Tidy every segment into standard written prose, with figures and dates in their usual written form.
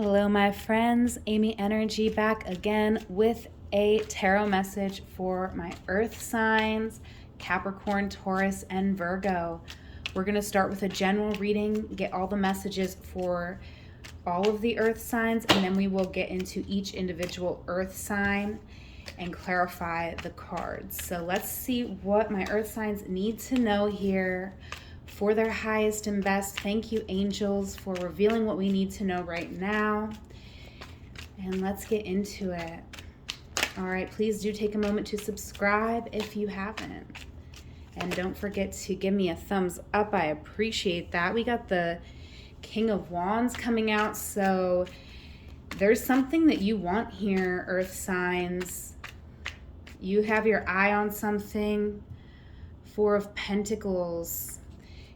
Hello, my friends. Amy Energy back again with a tarot message for my earth signs, Capricorn, Taurus, and Virgo. We're going to start with a general reading, get all the messages for all of the earth signs, and then we will get into each individual earth sign and clarify the cards. So let's see what my earth signs need to know here for their highest and best. Thank you, angels, for revealing what we need to know right now. And let's get into it. All right, please do take a moment to subscribe if you haven't. And don't forget to give me a thumbs up. I appreciate that. We got the King of Wands coming out. So there's something that you want here, earth signs. You have your eye on something. Four of Pentacles.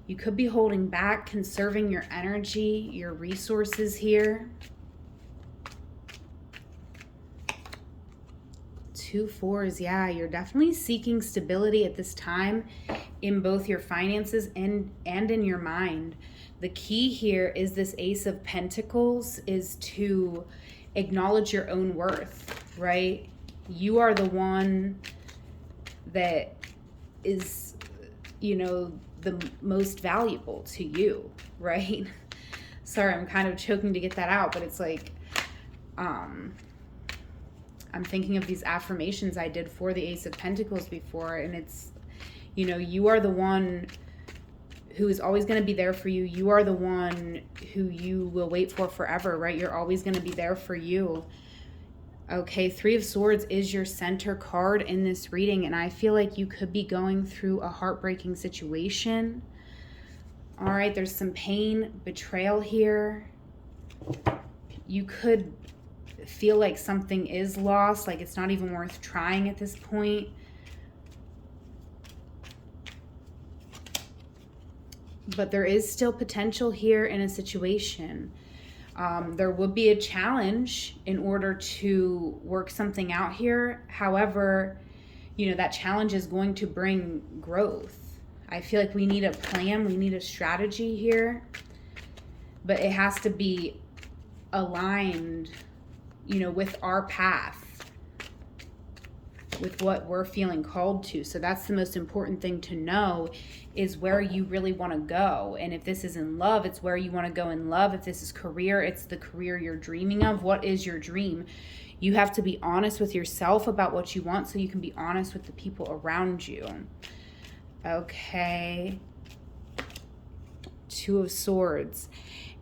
You could be holding back, conserving your energy, your resources here. 2 4s, yeah, you're definitely seeking stability at this time in both your finances and in your mind. The key here is this Ace of Pentacles is to acknowledge your own worth, right? You are the one that is, the most valuable to you, right? Sorry, I'm kind of choking to get that out, but it's like, I'm thinking of these affirmations I did for the Ace of Pentacles before, and it's, you are the one who is always going to be there for you. You are the one who you will wait for forever, right? You're always going to be there for you. Okay, 3 of Swords is your center card in this reading, and I feel like you could be going through a heartbreaking situation. All right, there's some pain, betrayal here. You could feel like something is lost, like it's not even worth trying at this point. But there is still potential here in a situation. There would be a challenge in order to work something out here. However, that challenge is going to bring growth. I feel like we need a plan. We need a strategy here. But it has to be aligned, with our path, with what we're feeling called to. So that's the most important thing to know, is where you really want to go. And if this is in love, it's where you want to go in love. If this is career, it's the career you're dreaming of. What is your dream? You have to be honest with yourself about what you want so you can be honest with the people around you. Okay. 2 of Swords.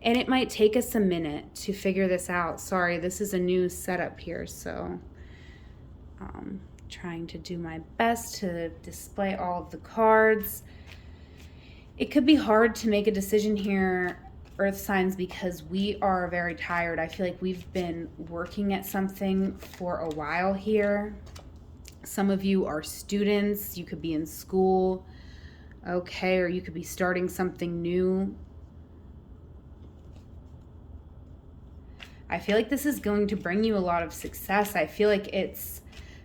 And it might take us a minute to figure this out. Sorry, this is a new setup here, so trying to do my best to display all of the cards. It could be hard to make a decision here, earth signs, because we are very tired. I feel like we've been working at something for a while here. Some of you are students. You could be in school, okay, or you could be starting something new. I feel like this is going to bring you a lot of success. I feel like it's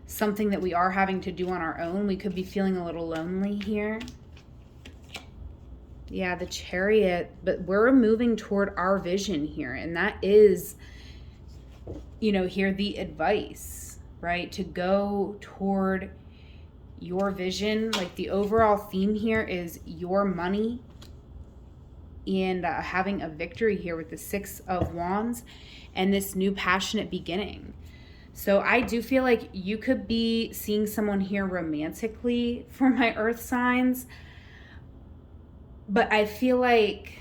something that we are having to do on our own. We could be feeling a little lonely here. Yeah, the Chariot, but we're moving toward our vision here. And that is, here the advice, right? To go toward your vision. Like the overall theme here is your money and having a victory here with the 6 of Wands and this new passionate beginning. So I do feel like you could be seeing someone here romantically for my earth signs. But I feel like,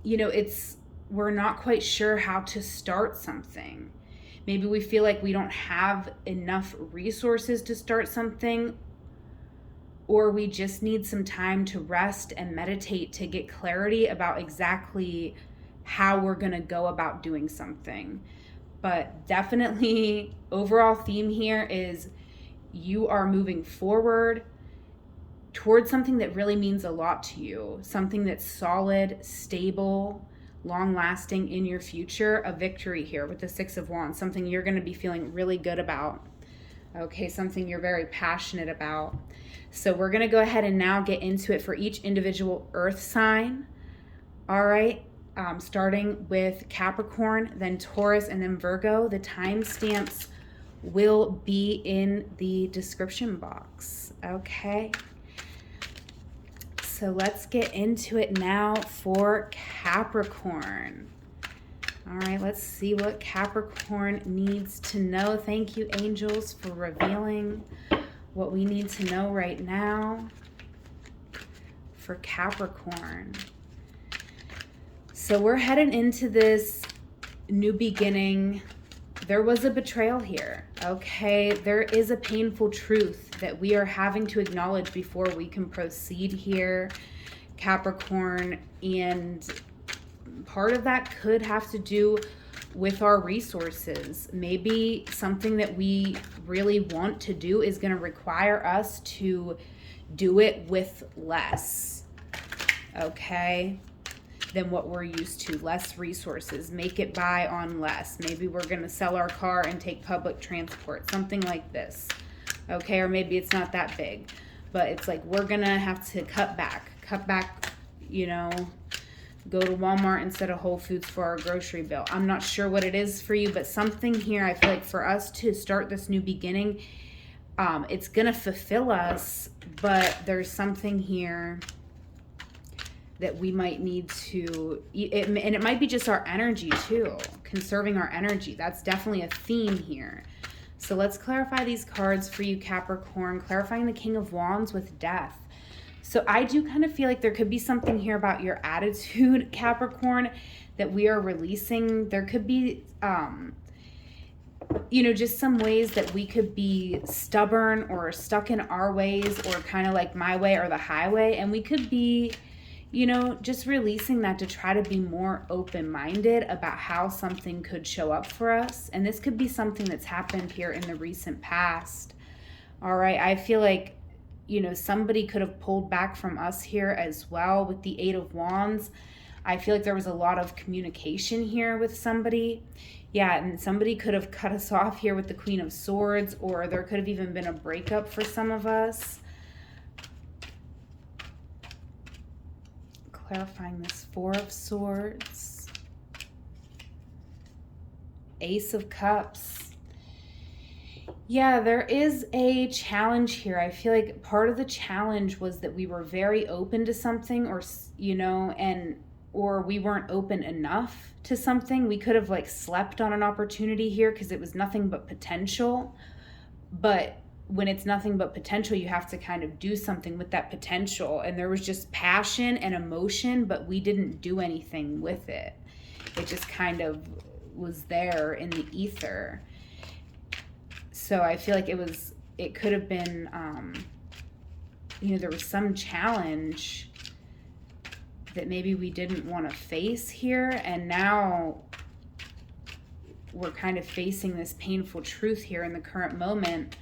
we're not quite sure how to start something. Maybe we feel like we don't have enough resources to start something, or we just need some time to rest and meditate to get clarity about exactly how we're going to go about doing something. But definitely, overall theme here is you are moving forward towards something that really means a lot to you, something that's solid, stable, long-lasting in your future. A victory here with the 6 of Wands, something you're going to be feeling really good about. Okay, something you're very passionate about. So we're going to go ahead and now get into it for each individual earth sign. All right, starting with Capricorn, then Taurus, and then Virgo. The timestamps will be in the description box. Okay. So let's get into it now for Capricorn. All right, let's see what Capricorn needs to know. Thank you, angels, for revealing what we need to know right now for Capricorn. So we're heading into this new beginning. There was a betrayal here, okay? There is a painful truth that we are having to acknowledge before we can proceed here, Capricorn. And part of that could have to do with our resources. Maybe something that we really want to do is going to require us to do it with less, okay, than what we're used to. Less resources, make it by on less. Maybe we're going to sell our car and take public transport, something like this, okay? Or maybe it's not that big, but it's like we're going to have to cut back, you know, go to Walmart instead of Whole Foods for our grocery bill. I'm not sure what it is for you, but something here, I feel like for us to start this new beginning, it's going to fulfill us, but there's something here that we might need to, and it might be just our energy too, conserving our energy. That's definitely a theme here. So let's clarify these cards for you, Capricorn, clarifying the King of Wands with Death. So I do kind of feel like there could be something here about your attitude, Capricorn, that we are releasing. There could be, you know, just some ways that we could be stubborn or stuck in our ways, or kind of like my way or the highway. And we could be, you know, just releasing that to try to be more open-minded about how something could show up for us. And this could be something that's happened here in the recent past. All right. I feel like, you know, somebody could have pulled back from us here as well with the Eight of Wands. I feel like there was a lot of communication here with somebody. Yeah, and somebody could have cut us off here with the Queen of Swords, or there could have even been a breakup for some of us. Clarifying this Four of Swords, Ace of Cups. Yeah, there is a challenge here. I feel like part of the challenge was that we were very open to something, or, you know, or we weren't open enough to something. We could have like slept on an opportunity here because it was nothing but potential. But when it's nothing but potential, you have to kind of do something with that potential. And there was just passion and emotion, but we didn't do anything with it. It just kind of was there in the ether. So I feel like it could have been, you know, there was some challenge that maybe we didn't want to face here. And now we're kind of facing this painful truth here in the current moment.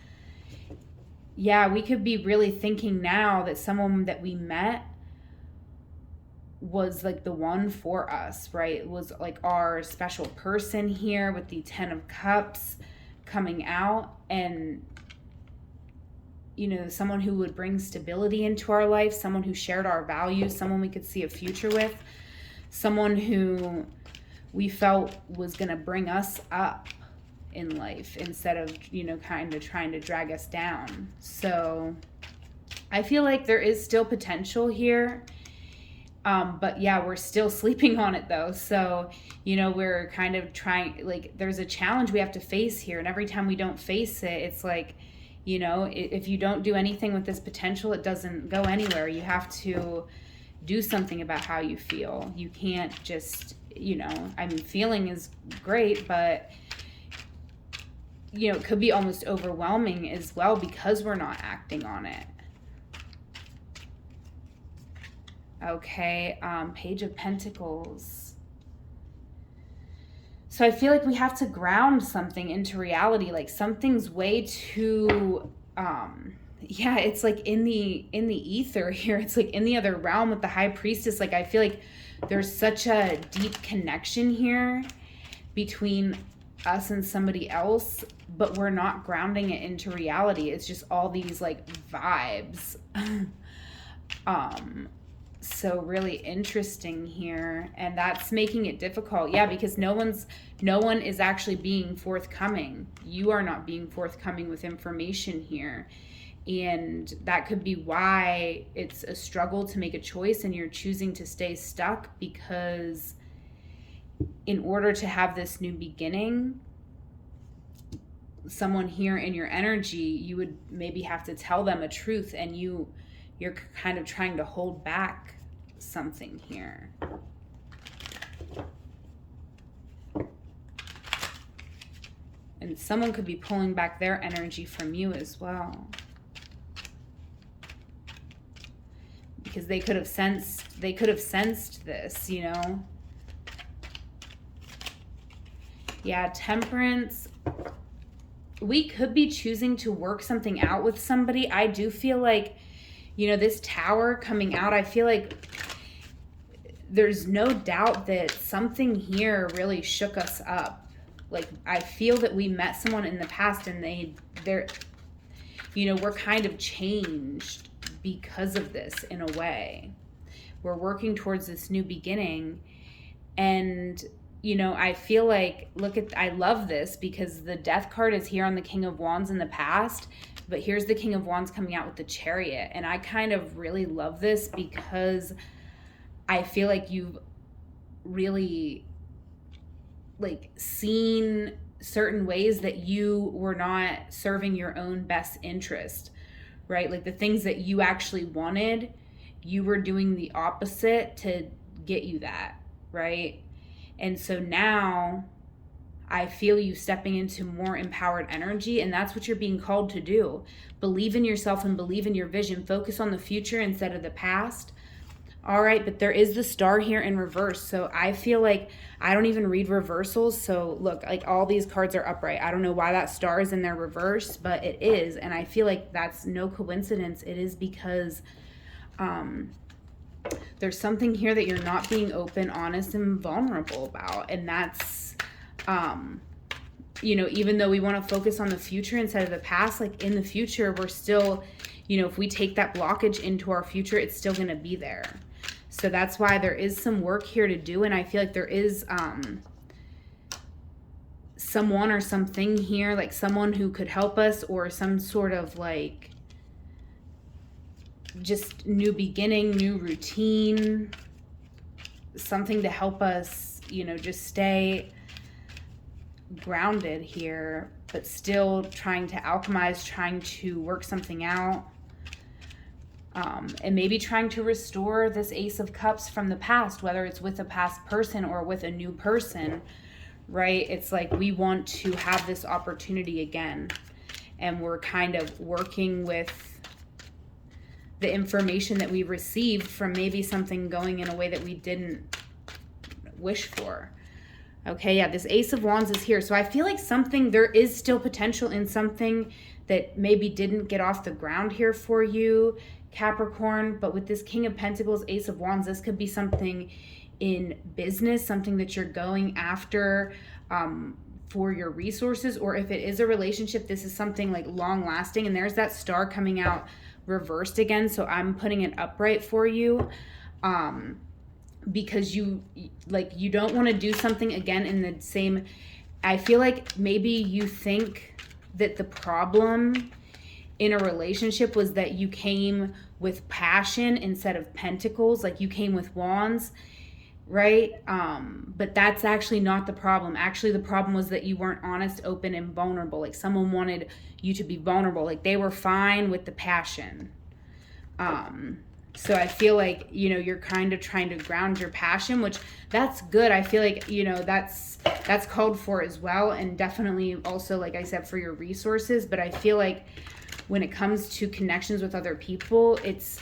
Yeah, we could be really thinking now that someone that we met was like the one for us, right? It was like our special person here with the Ten of Cups coming out, and, you know, someone who would bring stability into our life, someone who shared our values, someone we could see a future with, someone who we felt was going to bring us up in life instead of, you know, kind of trying to drag us down. So I feel like there is still potential here. But yeah, we're still sleeping on it though. So, you know, we're kind of trying, like, there's a challenge we have to face here. And every time we don't face it, it's like, you know, if you don't do anything with this potential, it doesn't go anywhere. You have to do something about how you feel. You can't just, you know, I mean, feeling is great, but, you know, it could be almost overwhelming as well because we're not acting on it. Okay, Page of Pentacles. So I feel like we have to ground something into reality. Like something's way too, yeah, it's like in the ether here. It's like in the other realm with the High Priestess. Like I feel like there's such a deep connection here between us and somebody else, but we're not grounding it into reality. It's just all these like vibes. So really interesting here, and that's making it difficult. Yeah, because no one is actually being forthcoming. You are not being forthcoming with information here, and that could be why it's a struggle to make a choice and you're choosing to stay stuck, because in order to have this new beginning, someone here in your energy, you would maybe have to tell them a truth, and you're kind of trying to hold back something here. And someone could be pulling back their energy from you as well, because they could have sensed this, you know. Yeah, Temperance. We could be choosing to work something out with somebody. I do feel like, you know, this Tower coming out, I feel like there's no doubt that something here really shook us up. Like, I feel that we met someone in the past and they're, you know, we're kind of changed because of this in a way. We're working towards this new beginning, and you know, I feel like, I love this because the Death card is here on the King of Wands in the past, but here's the King of Wands coming out with the Chariot. And I kind of really love this because I feel like you've really like seen certain ways that you were not serving your own best interest, right? Like the things that you actually wanted, you were doing the opposite to get you that, right? And so now I feel you stepping into more empowered energy, and that's what you're being called to do. Believe in yourself and believe in your vision. Focus on the future instead of the past. All right, but there is the Star here in reverse. So I feel like I don't even read reversals. So look, like all these cards are upright. I don't know why that Star is in their reverse, but it is. And I feel like that's no coincidence. It is because there's something here that you're not being open, honest, and vulnerable about. And that's, you know, even though we want to focus on the future instead of the past, like in the future, we're still, you know, if we take that blockage into our future, it's still going to be there. So that's why there is some work here to do. And I feel like there is someone or something here, like someone who could help us, or some sort of like just new beginning, new routine, something to help us, you know, just stay grounded here, but still trying to alchemize, trying to work something out, and maybe trying to restore this Ace of Cups from the past, whether it's with a past person or with a new person, right? It's like we want to have this opportunity again, and we're kind of working with the information that we received from maybe something going in a way that we didn't wish for. Okay, yeah, this Ace of Wands is here. So I feel like there is still potential in something that maybe didn't get off the ground here for you, Capricorn. But with this King of Pentacles, Ace of Wands, this could be something in business, something that you're going after for your resources. Or if it is a relationship, this is something like long lasting. And there's that Star coming out reversed again, so I'm putting it upright for you, because you don't want to do something again in the same. I feel like maybe you think that the problem in a relationship was that you came with passion instead of pentacles, like you came with wands, right? But that's actually not the problem. Actually, the problem was that you weren't honest, open, and vulnerable. Like someone wanted you to be vulnerable. Like they were fine with the passion. So I feel like, you know, you're kind of trying to ground your passion, which that's good. I feel like, you know, that's called for as well. And definitely also, like I said, for your resources. But I feel like when it comes to connections with other people, it's,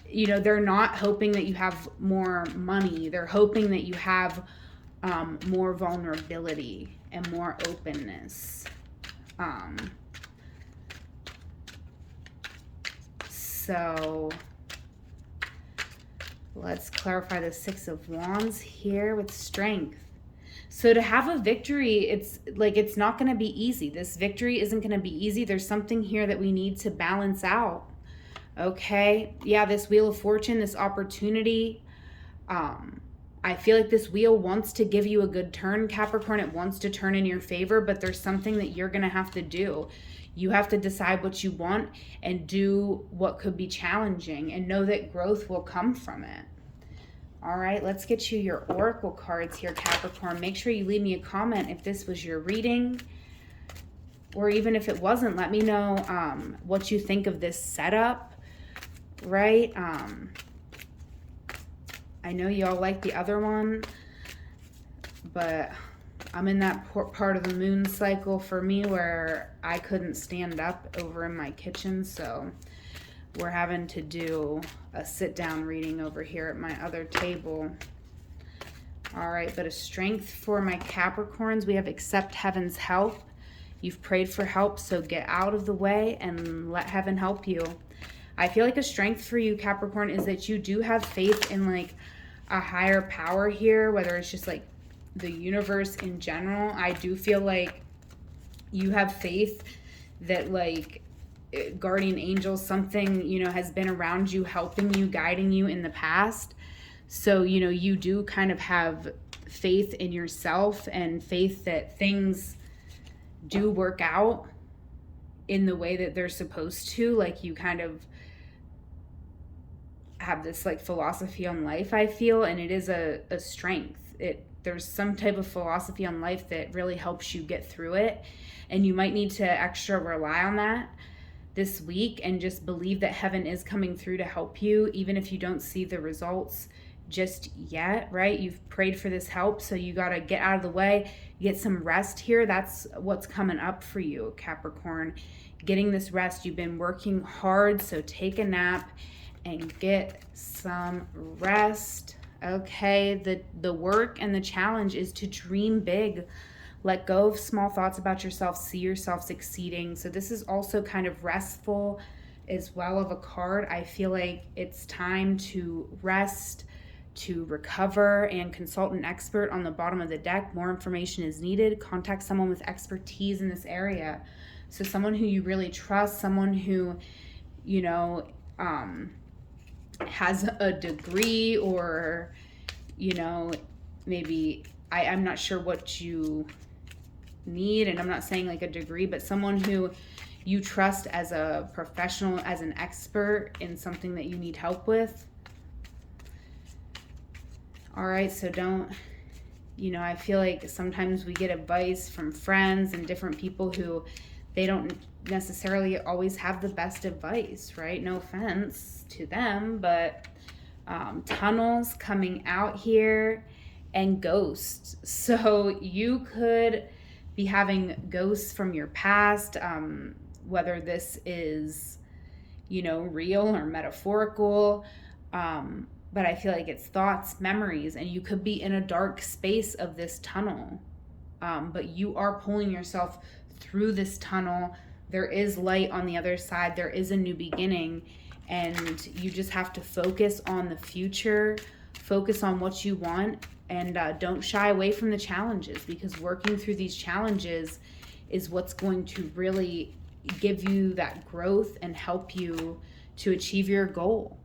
you know, they're not hoping that you have more money. They're hoping that you have more vulnerability and more openness. So let's clarify the Six of Wands here with strength. So to have a victory, it's like it's not going to be easy. This victory isn't going to be easy. There's something here that we need to balance out. Okay, yeah, this Wheel of Fortune, this opportunity, I feel like this wheel wants to give you a good turn, Capricorn. It wants to turn in your favor, but there's something that you're going to have to do. You have to decide what you want and do what could be challenging, and know that growth will come from it. All right, let's get you your oracle cards here, Capricorn. Make sure you leave me a comment if this was your reading, or even if it wasn't, let me know what you think of this setup, right? I know you all like the other one, but I'm in that part of the moon cycle for me where I couldn't stand up over in my kitchen, so we're having to do a sit-down reading over here at my other table. All right, but a strength for my Capricorns, we have accept heaven's help. You've prayed for help, so get out of the way and let heaven help you. I feel like a strength for you, Capricorn, is that you do have faith in like a higher power here, whether it's just like the universe in general. I do feel like you have faith that like guardian angels, something, you know, has been around you, helping you, guiding you in the past. So, you know, you do kind of have faith in yourself and faith that things do work out in the way that they're supposed to. Like you kind of have this like philosophy on life, I feel, and it is a strength. There's some type of philosophy on life that really helps you get through it, and you might need to extra rely on that this week and just believe that heaven is coming through to help you, even if you don't see the results just yet, right? You've prayed for this help, so you got to get out of the way, get some rest here. That's what's coming up for you, Capricorn. Getting this rest. You've been working hard, so take a nap and get some rest. Okay, the work and the challenge is to dream big. Let go of small thoughts about yourself. See yourself succeeding. So this is also kind of restful as well of a card. I feel like it's time to rest, to recover, and consult an expert on the bottom of the deck. More information is needed. Contact someone with expertise in this area. So someone who you really trust, someone who, you know, has a degree, or, you know, maybe, I'm not sure what you need, and I'm not saying like a degree, but someone who you trust as a professional, as an expert in something that you need help with. All right, so don't, you know, I feel like sometimes we get advice from friends and different people who they don't necessarily always have the best advice, right? No offense to them, but tunnels coming out here and ghosts. So you could be having ghosts from your past, whether this is, you know, real or metaphorical, but I feel like it's thoughts, memories, and you could be in a dark space of this tunnel, but you are pulling yourself through this tunnel. There is light on the other side. There is a new beginning, and you just have to focus on the future, focus on what you want, and don't shy away from the challenges, because working through these challenges is what's going to really give you that growth and help you to achieve your goal,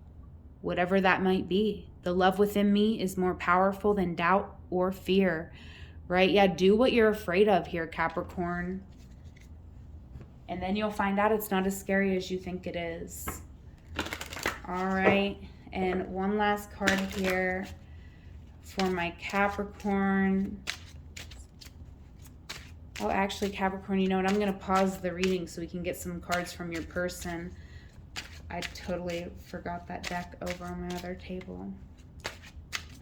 whatever that might be. The love within me is more powerful than doubt or fear, right? Yeah, do what you're afraid of here, Capricorn. And then you'll find out it's not as scary as you think it is. All right, and one last card here for my Capricorn. Oh, actually, Capricorn, you know what? I'm going to pause the reading so we can get some cards from your person. I totally forgot that deck over on my other table.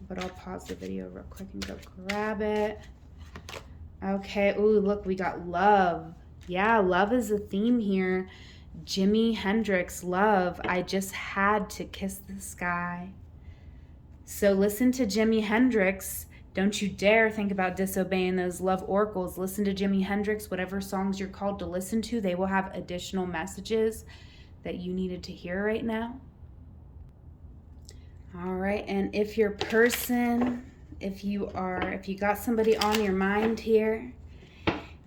But I'll pause the video real quick and go grab it. Okay, ooh, look, we got love. Yeah, love is a theme here. Jimi Hendrix, love. I just had to kiss the sky. So listen to Jimi Hendrix. Don't you dare think about disobeying those love oracles. Listen to Jimi Hendrix. Whatever songs you're called to listen to, they will have additional messages that you needed to hear right now. All right, and if your person, if you got somebody on your mind here,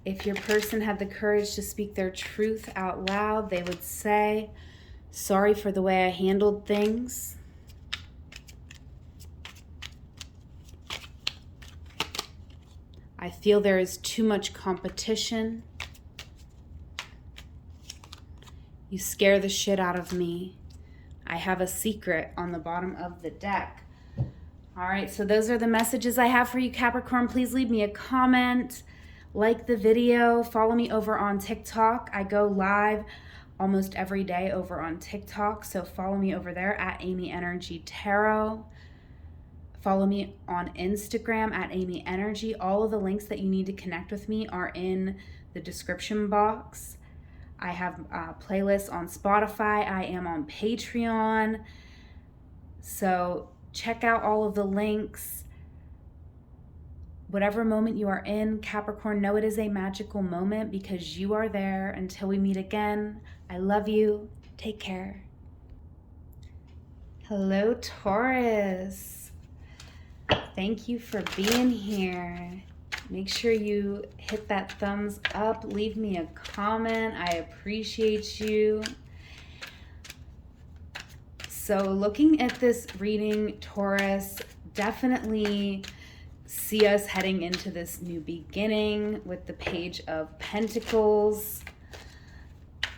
if your person had the courage to speak their truth out loud, they would say, Sorry for the way I handled things. I feel there is too much competition. You scare the shit out of me. I have a secret on the bottom of the deck. All right, so those are the messages I have for you, Capricorn. Please leave me a comment, like the video, follow me over on TikTok. I go live almost every day over on TikTok, so follow me over there at Amy Energy Tarot. Follow me on Instagram at Amy Energy. All of the links that you need to connect with me are in the description box. I have playlists on Spotify. I am on Patreon. So check out all of the links. Whatever moment you are in, Capricorn, know it is a magical moment because you are there. Until we meet again, I love you. Take care. Hello, Taurus. Thank you for being here. Make sure you hit that thumbs up. Leave me a comment. I appreciate you. So looking at this reading, Taurus, definitely see us heading into this new beginning with the Page of Pentacles.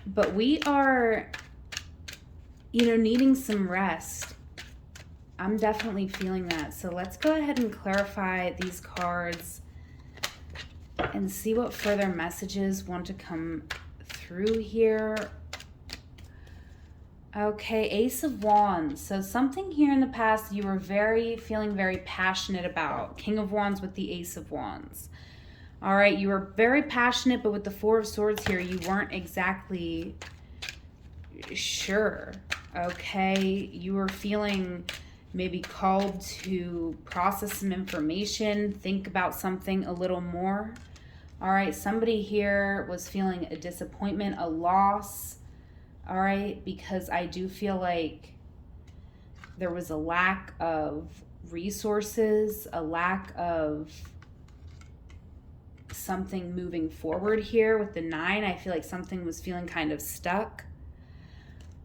But we are, needing some rest. I'm definitely feeling that. So let's go ahead and clarify these cards and see what further messages want to come through here. Okay, Ace of Wands. So something here in the past you were feeling very passionate about. King of Wands with the Ace of Wands. All right, you were very passionate, but with the Four of Swords here, you weren't exactly sure. Okay, you were feeling maybe called to process some information, think about something a little more. All right, somebody here was feeling a disappointment, a loss. All right, because I do feel like there was a lack of resources, a lack of something moving forward here with the 9. I feel like something was feeling kind of stuck.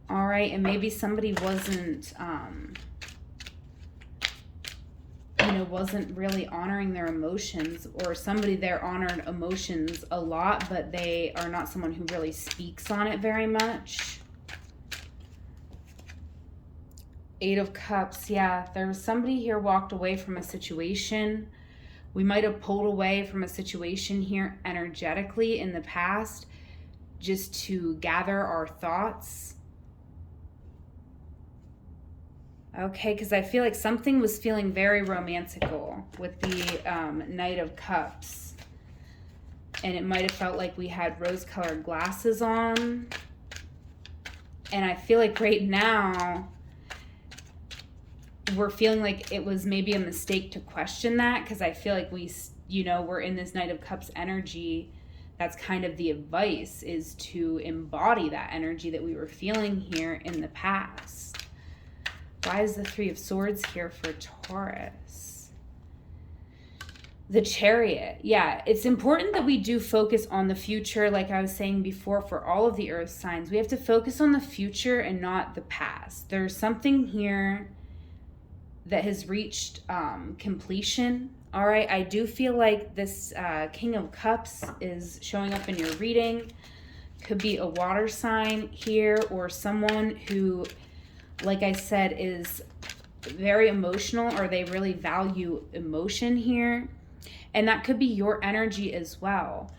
All right, and maybe somebody wasn't really honoring their emotions, or somebody there honored emotions a lot, but they are not someone who really speaks on it very much. 8 of Cups. Yeah, there was somebody here walked away from a situation. We might have pulled away from a situation here energetically in the past just to gather our thoughts. Okay, because I feel like something was feeling very romantical with the Knight of Cups. And it might have felt like we had rose-colored glasses on. And I feel like right now, we're feeling like it was maybe a mistake to question that, because I feel like we're in this Knight of Cups energy. That's kind of the advice, is to embody that energy that we were feeling here in the past. Why is the 3 of Swords here for Taurus? The Chariot. Yeah, it's important that we do focus on the future. Like I was saying before, for all of the earth signs, we have to focus on the future and not the past. There's something here that has reached completion. All right, I do feel like this King of Cups is showing up in your reading. Could be a water sign here, or someone who, like I said, is very emotional, or they really value emotion here. And that could be your energy as well.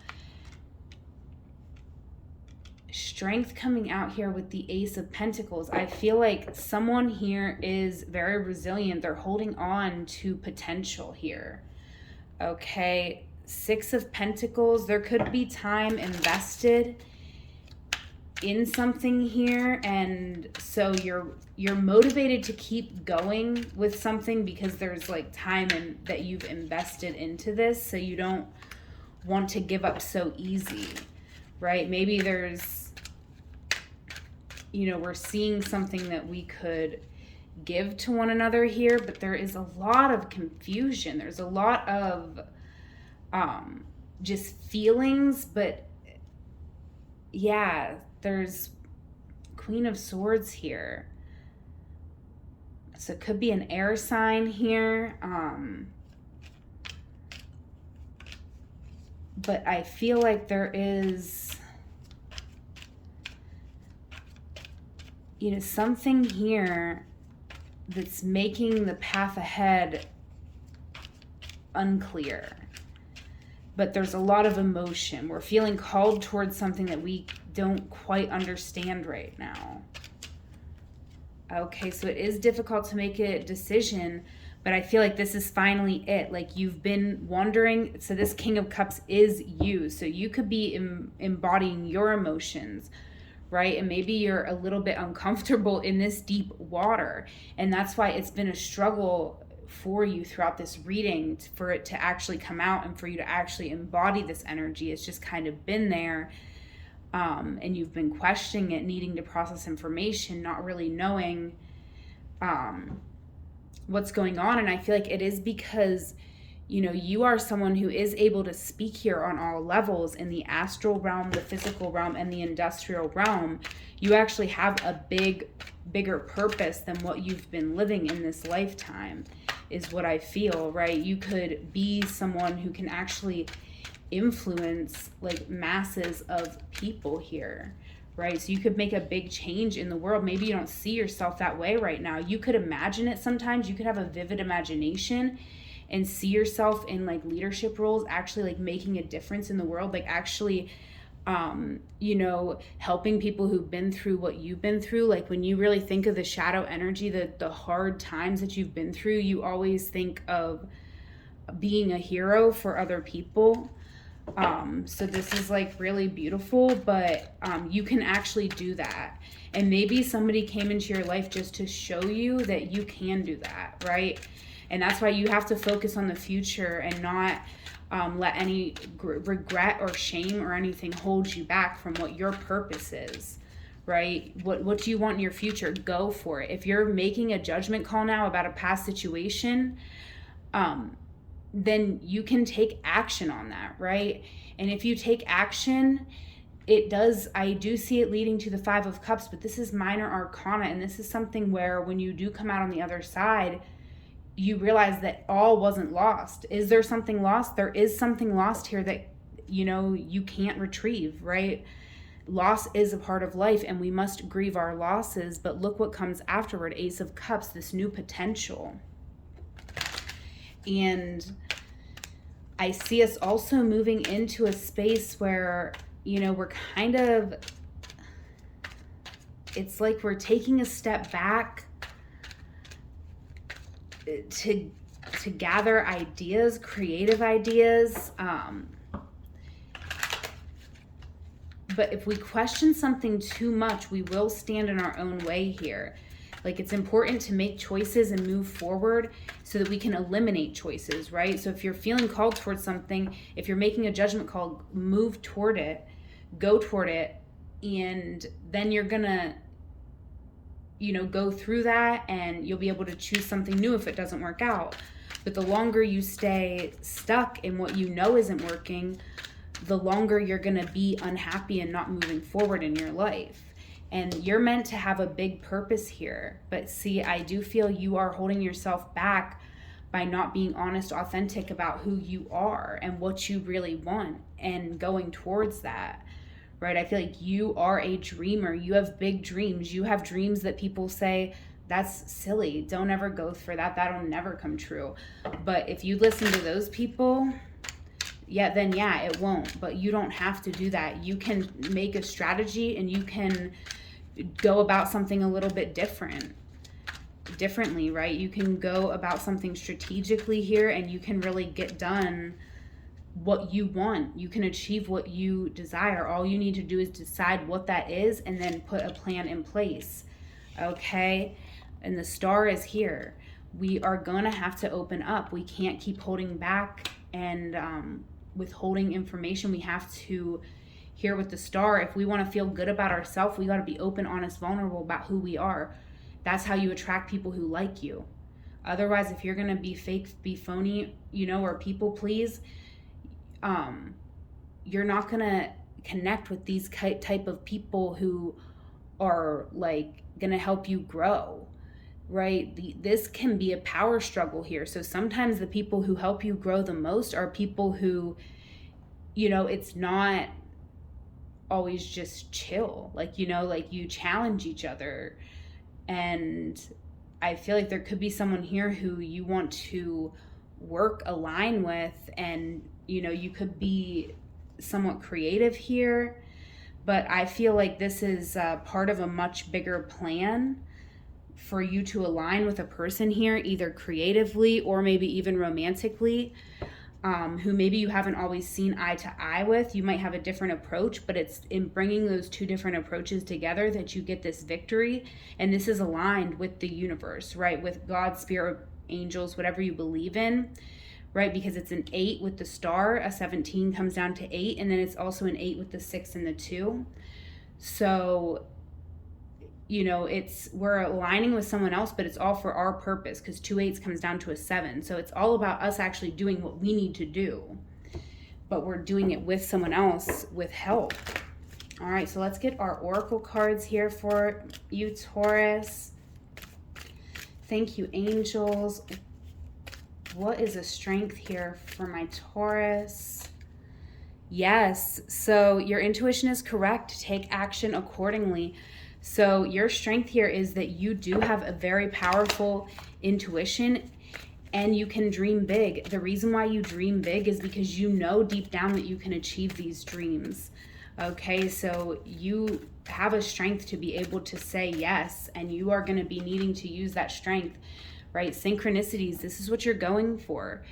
Strength coming out here with the Ace of Pentacles. I feel like someone here is very resilient. They're holding on to potential here. Okay, 6 of Pentacles. There could be time invested in something here, and so you're motivated to keep going with something because there's like time that you've invested into this, so you don't want to give up so easy, right? Maybe there's, we're seeing something that we could give to one another here, but there is a lot of confusion. There's a lot of just feelings, but yeah, there's Queen of Swords here. So it could be an air sign here. But I feel like there is, you know, something here that's making the path ahead unclear. But there's a lot of emotion. We're feeling called towards something that we don't quite understand right now. Okay, so it is difficult to make a decision, but I feel like this is finally it. Like you've been wondering, so this King of Cups is you. So you could be embodying your emotions, right? And maybe you're a little bit uncomfortable in this deep water. And that's why it's been a struggle for you throughout this reading, for it to actually come out and for you to actually embody this energy. It's just kind of been there. And you've been questioning it, needing to process information, not really knowing what's going on. And I feel like it is because, you know, you are someone who is able to speak here on all levels, in the astral realm, the physical realm, and the industrial realm. You actually have a bigger purpose than what you've been living in this lifetime, is what I feel, right? You could be someone who can actually influence like masses of people here, right? So you could make a big change in the world. Maybe you don't see yourself that way right now. You could imagine it sometimes. You could have a vivid imagination and see yourself in like leadership roles, actually like making a difference in the world, like actually you know, helping people who've been through what you've been through. Like when you really think of the shadow energy, the hard times that you've been through, you always think of being a hero for other people. So this is like really beautiful, but you can actually do that. And maybe somebody came into your life just to show you that you can do that, right? And that's why you have to focus on the future and not let any regret or shame or anything hold you back from what your purpose is, right? What do you want in your future? Go for it. If you're making a judgment call now about a past situation, then you can take action on that, right? And if you take action, I do see it leading to the Five of Cups, but this is minor arcana, and this is something where when you do come out on the other side, you realize that all wasn't lost. Is there something lost? There is something lost here that, you know, you can't retrieve, right? Loss is a part of life, and we must grieve our losses, but look what comes afterward. Ace of Cups, this new potential. And I see us also moving into a space where, you know, we're kind of, it's like we're taking a step back to gather ideas, creative ideas. But if we question something too much, we will stand in our own way here. Like it's important to make choices and move forward so that we can eliminate choices, right? So if you're feeling called towards something, if you're making a judgment call, move toward it, go toward it, and then you're gonna, you know, go through that and you'll be able to choose something new if it doesn't work out. But the longer you stay stuck in what you know isn't working, the longer you're gonna be unhappy and not moving forward in your life. And you're meant to have a big purpose here. But see, I do feel you are holding yourself back by not being honest, authentic about who you are and what you really want and going towards that, right? I feel like you are a dreamer. You have big dreams. You have dreams that people say, that's silly. Don't ever go for that. That'll never come true. But if you listen to those people, then it won't. But you don't have to do that. You can make a strategy and you can go about something a little bit differently, right? You can go about something strategically here and you can really get done what you want. You can achieve what you desire. All you need to do is decide what that is and then put a plan in place, okay? And the star is here. We are gonna have to open up. We can't keep holding back and withholding information. We have to hear with the star. If we want to feel good about ourselves, we got to be open, honest, vulnerable about who we are. That's how you attract people who like you. Otherwise, if you're going to be fake, be phony, you know, or people please, you're not going to connect with these type of people who are like gonna help you grow, right? This can be a power struggle here. So sometimes the people who help you grow the most are people who, it's not always just chill. Like, like you challenge each other. And I feel like there could be someone here who you want to align with, and, you could be somewhat creative here. But I feel like this is part of a much bigger plan for you to align with a person here, either creatively or maybe even romantically, who maybe you haven't always seen eye to eye with. You might have a different approach, but it's in bringing those two different approaches together that you get this victory. And this is aligned with the universe, right? With God, spirit, angels, whatever you believe in, right? Because it's an 8 with the star, a 17 comes down to 8, and then it's also an 8 with the 6 and the 2. So, we're aligning with someone else, but it's all for our purpose, because 2 8s comes down to a 7. So it's all about us actually doing what we need to do, but we're doing it with someone else with help. All right, so let's get our oracle cards here for you, Taurus. Thank you, angels. What is a strength here for my Taurus? Yes, so your intuition is correct. Take action accordingly. So your strength here is that you do have a very powerful intuition, and you can dream big. The reason why you dream big is because you know deep down that you can achieve these dreams. Okay, so you have a strength to be able to say yes, and you are going to be needing to use that strength, right? Synchronicities, this is what you're going for.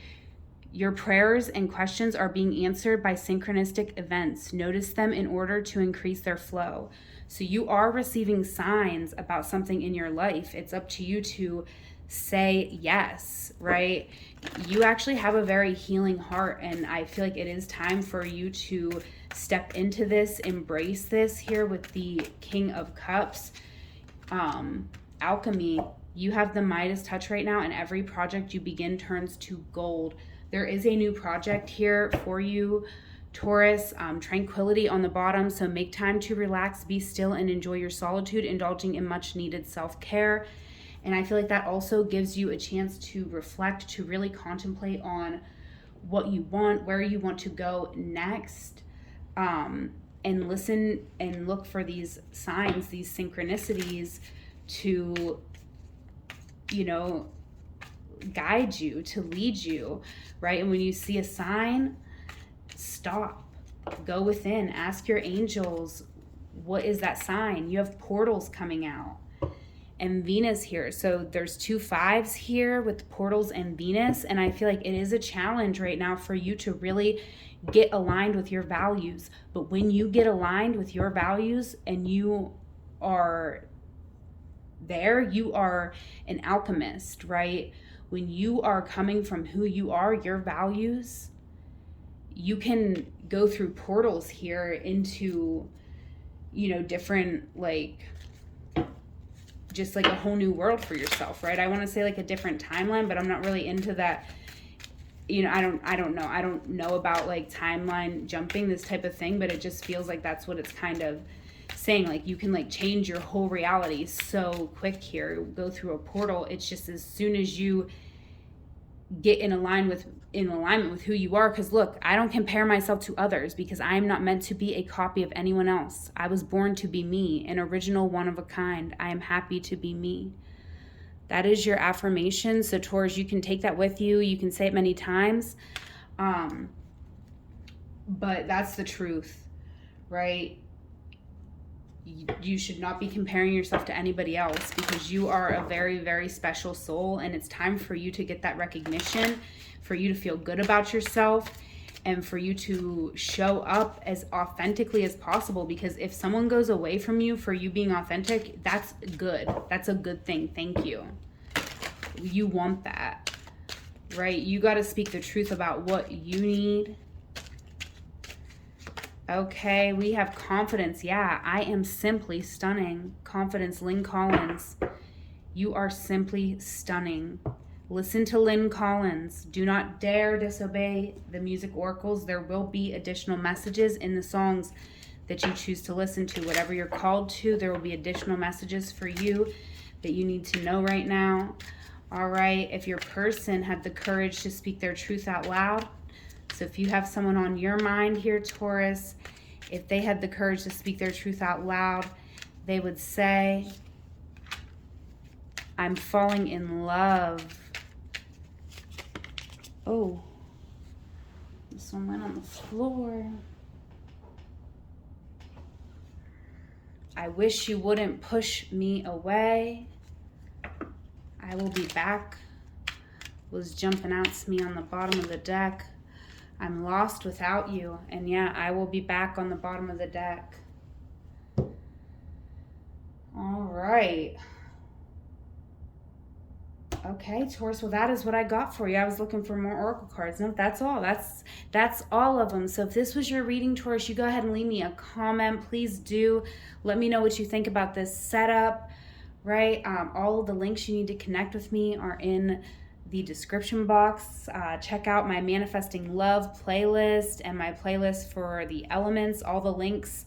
Your prayers and questions are being answered by synchronistic events. Notice them in order to increase their flow. So you are receiving signs about something in your life. It's up to you to say yes, right? You actually have a very healing heart, and I feel like it is time for you to step into this, embrace this here with the King of Cups. Alchemy, you have the Midas touch right now, and every project you begin turns to gold. There is a new project here for you, Taurus. Tranquility on the bottom, so make time to relax, be still, and enjoy your solitude, indulging in much needed self-care. And I feel like that also gives you a chance to reflect, to really contemplate on what you want, where you want to go next, and listen and look for these signs, these synchronicities to, guide you, to lead you, right? And when you see a sign, stop, go within, ask your angels, what is that sign? You have portals coming out. And Venus here. So there's 2 5s here with portals and Venus. And I feel like it is a challenge right now for you to really get aligned with your values. But when you get aligned with your values and you are there, you are an alchemist, right? When you are coming from who you are, your values, you can go through portals here into, different, just like a whole new world for yourself, right? I want to say like a different timeline, but I'm not really into that. I don't know about like timeline jumping, this type of thing, but it just feels like that's what it's kind of saying. Like you can like change your whole reality so quick here, go through a portal. It's just as soon as you get in alignment with who you are. Because look, I don't compare myself to others, because I am not meant to be a copy of anyone else. I was born to be me, an original, one of a kind. I am happy to be me. That is your affirmation. So Taurus, you can take that with you. You can say it many times. But that's the truth, right? You should not be comparing yourself to anybody else, because you are a very, very special soul, and it's time for you to get that recognition, for you to feel good about yourself, and for you to show up as authentically as possible. Because if someone goes away from you for you being authentic, that's good. That's a good thing. Thank you. You want that, right? You got to speak the truth about what you need. Okay, we have confidence. Yeah, I am simply stunning. Confidence, Lynn Collins. You are simply stunning. Listen to Lynn Collins. Do not dare disobey the music oracles. There will be additional messages in the songs that you choose to listen to. Whatever you're called to, there will be additional messages for you that you need to know right now. All right, if your person had the courage to speak their truth out loud, so if you have someone on your mind here, Taurus, if they had the courage to speak their truth out loud, they would say, I'm falling in love. Oh, this one went on the floor. I wish you wouldn't push me away. I will be back. Was jumping out to me on the bottom of the deck. I'm lost without you. And yeah, I will be back on the bottom of the deck. All right. Okay, Taurus, well, that is what I got for you. I was looking for more oracle cards. No, that's all. That's all of them. So if this was your reading, Taurus, you go ahead and leave me a comment. Please do. Let me know what you think about this setup, right? All of the links you need to connect with me are in the description box. Check out my Manifesting Love playlist and my playlist for the elements. All the links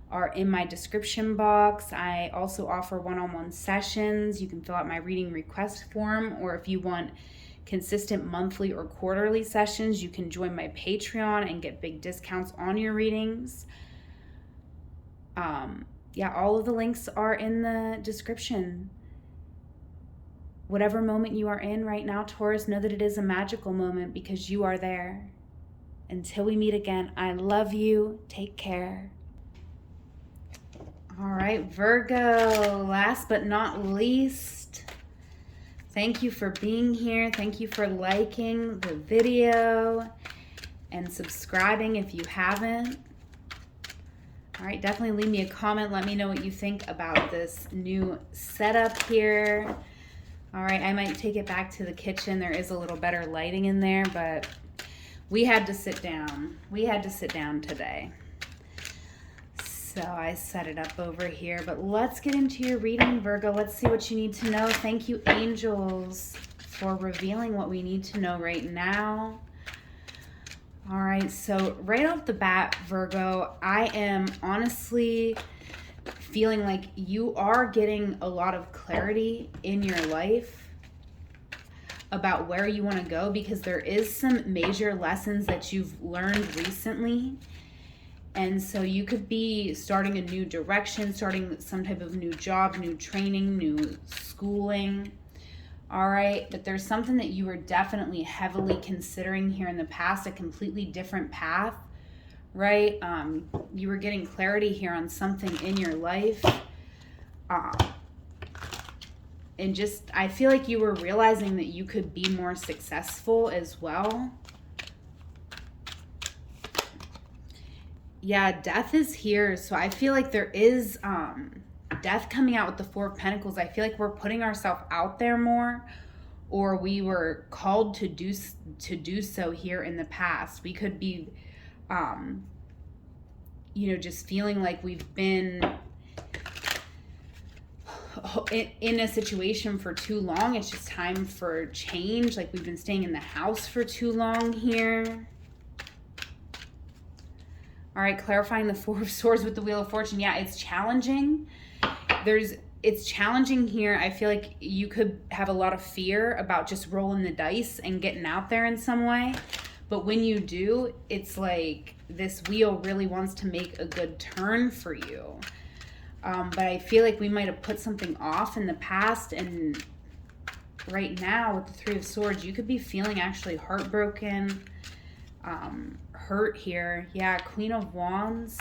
are in my description box. I also offer one-on-one sessions. You can fill out my reading request form, or if you want consistent monthly or quarterly sessions, you can join my Patreon and get big discounts on your readings. Yeah, all of the links are in the description. Whatever moment you are in right now, Taurus, know that it is a magical moment because you are there. Until we meet again, I love you. Take care. All right, Virgo, last but not least, thank you for being here. Thank you for liking the video and subscribing if you haven't. All right, definitely leave me a comment. Let me know what you think about this new setup here. All right, I might take it back to the kitchen. There is a little better lighting in there, but we had to sit down. We had to sit down today. So I set it up over here, but let's get into your reading, Virgo. Let's see what you need to know. Thank you, angels, for revealing what we need to know right now. All right, so right off the bat, Virgo, I am honestly feeling like you are getting a lot of clarity in your life about where you want to go, because there is some major lessons that you've learned recently. And so you could be starting a new direction, starting some type of new job, new training, new schooling. All right, but there's something that you were definitely heavily considering here in the past, a completely different path, right? You were getting clarity here on something in your life. And just, I feel like you were realizing that you could be more successful as well. Yeah, death is here. So I feel like there is death coming out with the Four of Pentacles. I feel like we're putting ourselves out there more, or we were called to do so here in the past. We could be, just feeling like we've been in a situation for too long. It's just time for change. Like we've been staying in the house for too long here. All right, clarifying the Four of Swords with the Wheel of Fortune. Yeah, it's challenging. It's challenging here. I feel like you could have a lot of fear about just rolling the dice and getting out there in some way. But when you do, it's like this wheel really wants to make a good turn for you. But I feel like we might have put something off in the past, and right now with the Three of Swords, you could be feeling actually heartbroken, hurt here. Yeah, Queen of Wands.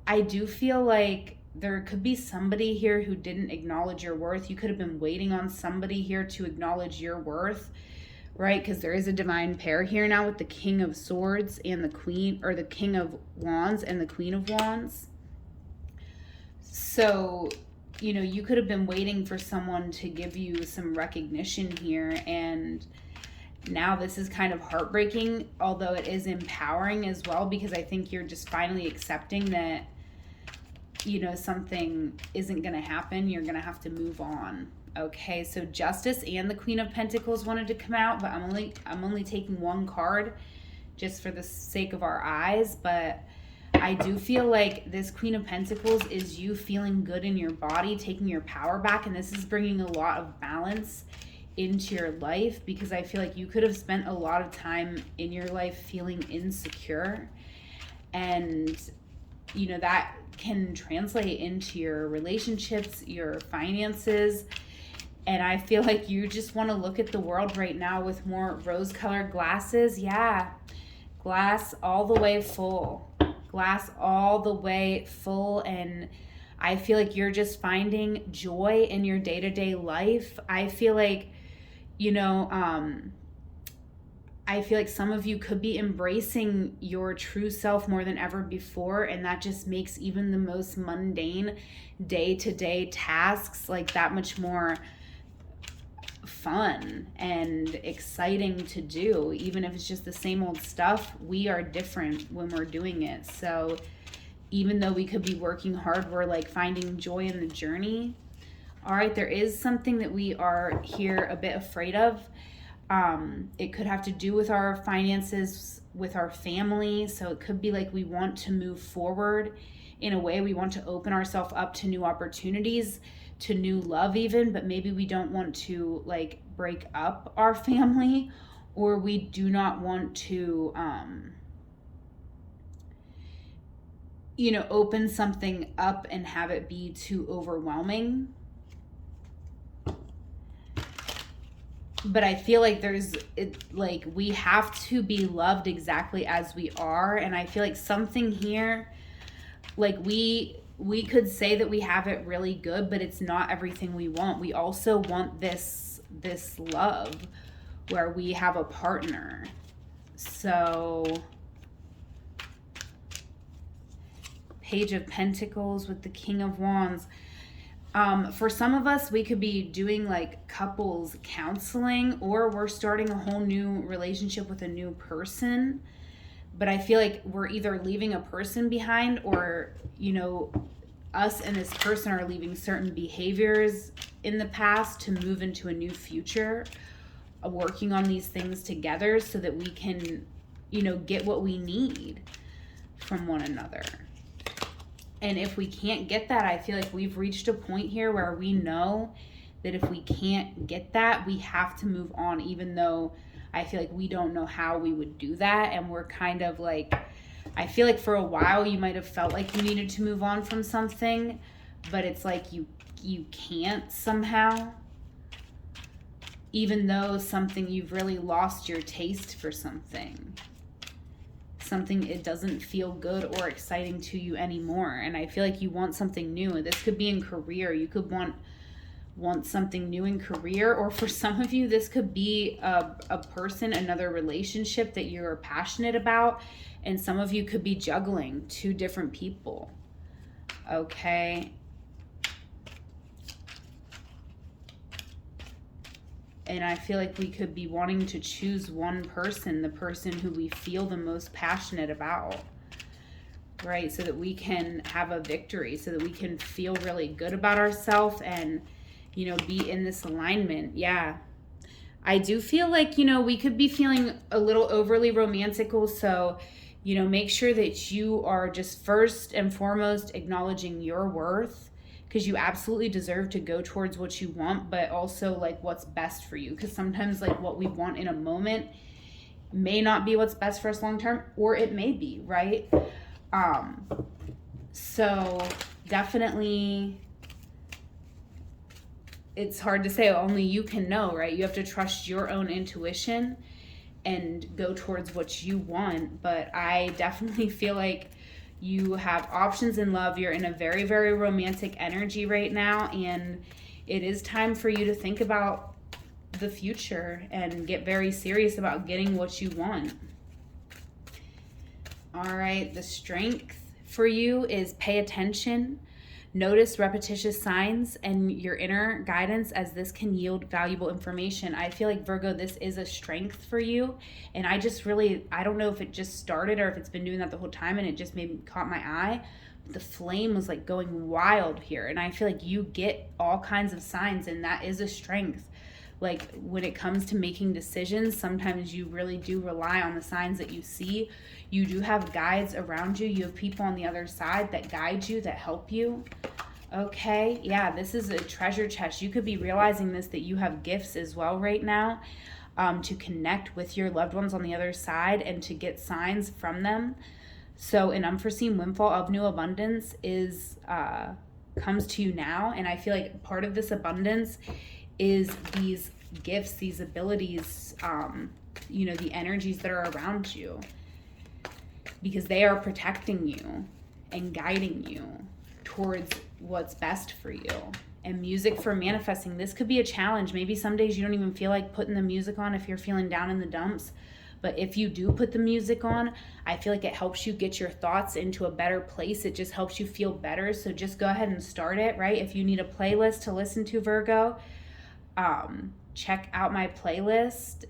I do feel like there could be somebody here who didn't acknowledge your worth. You could have been waiting on somebody here to acknowledge your worth, right? Because there is a divine pair here now with the King of Swords and the Queen, or the King of Wands and the Queen of Wands. So, you could have been waiting for someone to give you some recognition here, and now this is kind of heartbreaking, although it is empowering as well, because I think you're just finally accepting that, something isn't going to happen. You're going to have to move on. Okay, so Justice and the Queen of Pentacles wanted to come out, but I'm only taking one card just for the sake of our eyes, but I do feel like this Queen of Pentacles is you feeling good in your body, taking your power back, and this is bringing a lot of balance into your life, because I feel like you could have spent a lot of time in your life feeling insecure, and you know that can translate into your relationships, your finances. And I feel like you just want to look at the world right now with more rose-colored glasses. Yeah, glass all the way full. Glass all the way full. And I feel like you're just finding joy in your day-to-day life. I feel like, I feel like some of you could be embracing your true self more than ever before, and that just makes even the most mundane day-to-day tasks like that much more fun and exciting to do. Even if it's just the same old stuff, we are different when we're doing it. So even though we could be working hard, we're like finding joy in the journey. All right, there is something that we are here a bit afraid of. It could have to do with our finances, with our family. So it could be like we want to move forward in a way. We want to open ourselves up to new opportunities, to new love even, but maybe we don't want to like break up our family, or we do not want to, open something up and have it be too overwhelming. But I feel like we have to be loved exactly as we are. And I feel like something here, like we could say that we have it really good, but it's not everything we want. We also want this love where we have a partner. So Page of Pentacles with the King of Wands. For some of us, we could be doing like couples counseling, or we're starting a whole new relationship with a new person. But I feel like we're either leaving a person behind, or, us and this person are leaving certain behaviors in the past to move into a new future, working on these things together so that we can, get what we need from one another. And if we can't get that, I feel like we've reached a point here where we know that if we can't get that, we have to move on, even though I feel like we don't know how we would do that. And we're kind of like, I feel like for a while you might have felt like you needed to move on from something, but it's like you can't somehow, even though you've really lost your taste for something. It doesn't feel good or exciting to you anymore. And I feel like you want something new. This could be in career. You could want something new in career, or for some of you, this could be a person, another relationship that you're passionate about. And some of you could be juggling two different people. Okay. And I feel like we could be wanting to choose one person, the person who we feel the most passionate about, right? So that we can have a victory, so that we can feel really good about ourselves and, be in this alignment. Yeah. I do feel like, we could be feeling a little overly romantical. So, make sure that you are just first and foremost acknowledging your worth, because you absolutely deserve to go towards what you want, but also like what's best for you. Because sometimes like what we want in a moment may not be what's best for us long term, or it may be, right? So definitely, it's hard to say, only you can know, right? You have to trust your own intuition and go towards what you want. But I definitely feel like you have options in love. You're in a very, very romantic energy right now, and it is time for you to think about the future and get very serious about getting what you want. All right, the strength for you is pay attention. Notice repetitious signs and your inner guidance, as this can yield valuable information. I feel like, Virgo, this is a strength for you. And I don't know if it just started or if it's been doing that the whole time and it just maybe caught my eye. The flame was like going wild here. And I feel like you get all kinds of signs, and that is a strength. Like when it comes to making decisions, sometimes you really do rely on the signs that you see. You do have guides around you. You have people on the other side that guide you, that help you. Okay, yeah, this is a treasure chest. You could be realizing this, that you have gifts as well right now, to connect with your loved ones on the other side and to get signs from them. So an unforeseen windfall of new abundance is comes to you now. And I feel like part of this abundance is these gifts, these abilities, you know, the energies that are around you, because they are protecting you and guiding you towards what's best for you. And music for manifesting, this could be a challenge. Maybe some days you don't even feel like putting the music on if you're feeling down in the dumps. But if you do put the music on, I feel like it helps you get your thoughts into a better place. It just helps you feel better. So just go ahead and start it, right? If you need a playlist to listen to, Virgo, check out my playlist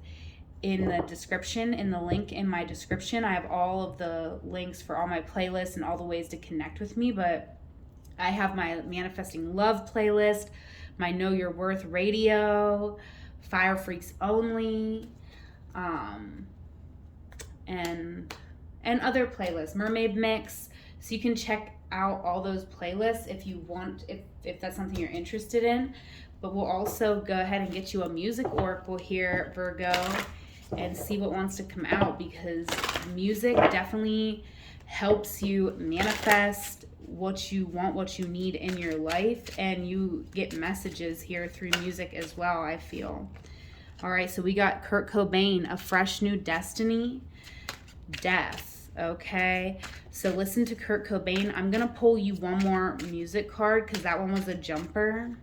in the description, in the link in my description. I have all of the links for all my playlists and all the ways to connect with me. But I have my Manifesting Love playlist, my Know Your Worth radio, Fire Freaks Only, and other playlists, Mermaid Mix. So you can check out all those playlists if you want, if that's something you're interested in. But we'll also go ahead and get you a music oracle here, Virgo, and see what wants to come out, because music definitely helps you manifest what you want, what you need in your life, and you get messages here through music as well, I feel. All right, so we got Kurt Cobain, A Fresh New Destiny, Death. Okay, so listen to Kurt Cobain. I'm gonna pull you one more music card because that one was a jumper,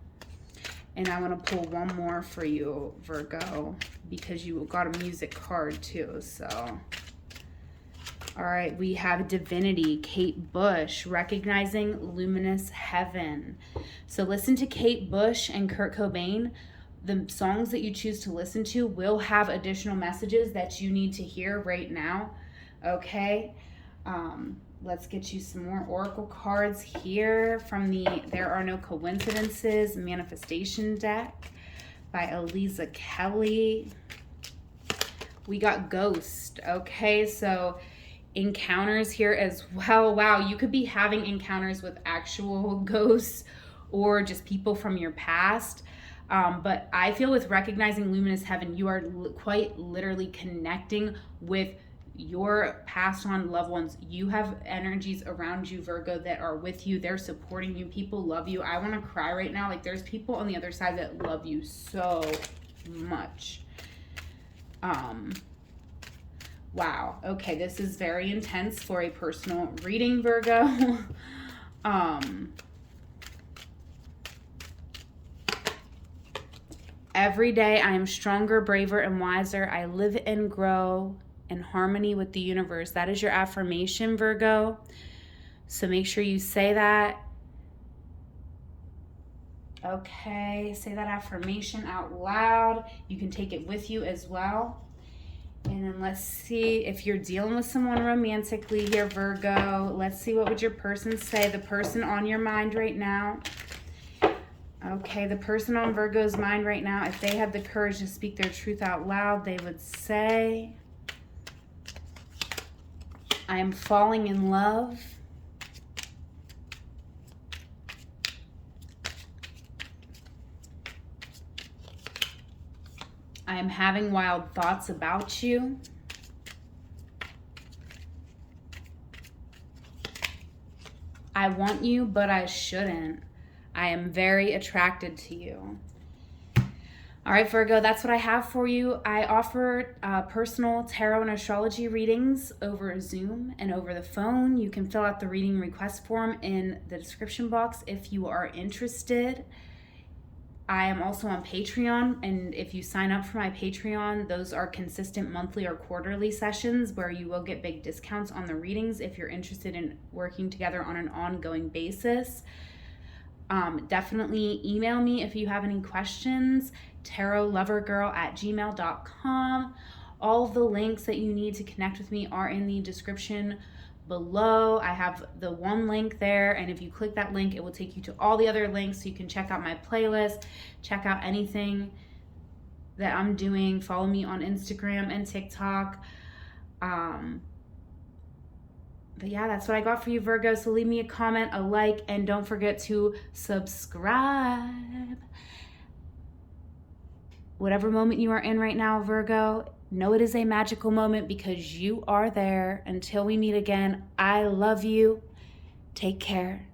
and I want to pull one more for you, Virgo, because you got a music card too. So all right, we have Divinity, Kate Bush, Recognizing Luminous Heaven. So listen to Kate Bush and Kurt Cobain. The songs that you choose to listen to will have additional messages that you need to hear right now. Okay, let's get you some more oracle cards here from the There Are No Coincidences manifestation deck by Eliza Kelly. We got Ghost. Okay, so encounters here as well. Wow, you could be having encounters with actual ghosts or just people from your past. But I feel with Recognizing Luminous Heaven, you are quite literally connecting with your passed on loved ones. You have energies around you, Virgo, that are with you. They're supporting you. People love you. I want to cry right now. Like, there's people on the other side that love you so much. Wow. Okay, this is very intense for a personal reading, Virgo. Every day I am stronger, braver, and wiser. I live and grow in harmony with the universe. That is your affirmation, Virgo. So make sure you say that. Okay, say that affirmation out loud. You can take it with you as well. And then let's see if you're dealing with someone romantically here, Virgo. Let's see, what would your person say? The person on your mind right now. Okay, the person on Virgo's mind right now, if they had the courage to speak their truth out loud, they would say, I am falling in love. I am having wild thoughts about you. I want you, but I shouldn't. I am very attracted to you. All right, Virgo, that's what I have for you. I offer personal tarot and astrology readings over Zoom and over the phone. You can fill out the reading request form in the description box if you are interested. I am also on Patreon, and if you sign up for my Patreon, those are consistent monthly or quarterly sessions where you will get big discounts on the readings if you're interested in working together on an ongoing basis. Definitely email me if you have any questions, tarotlovergirl@gmail.com. All of the links that you need to connect with me are in the description below. I have the one link there, and if you click that link, it will take you to all the other links so you can check out my playlist, check out anything that I'm doing. Follow me on Instagram and TikTok. But yeah, that's what I got for you, Virgo. So leave me a comment, a like, and don't forget to subscribe. Whatever moment you are in right now, Virgo, know it is a magical moment because you are there. Until we meet again, I love you. Take care.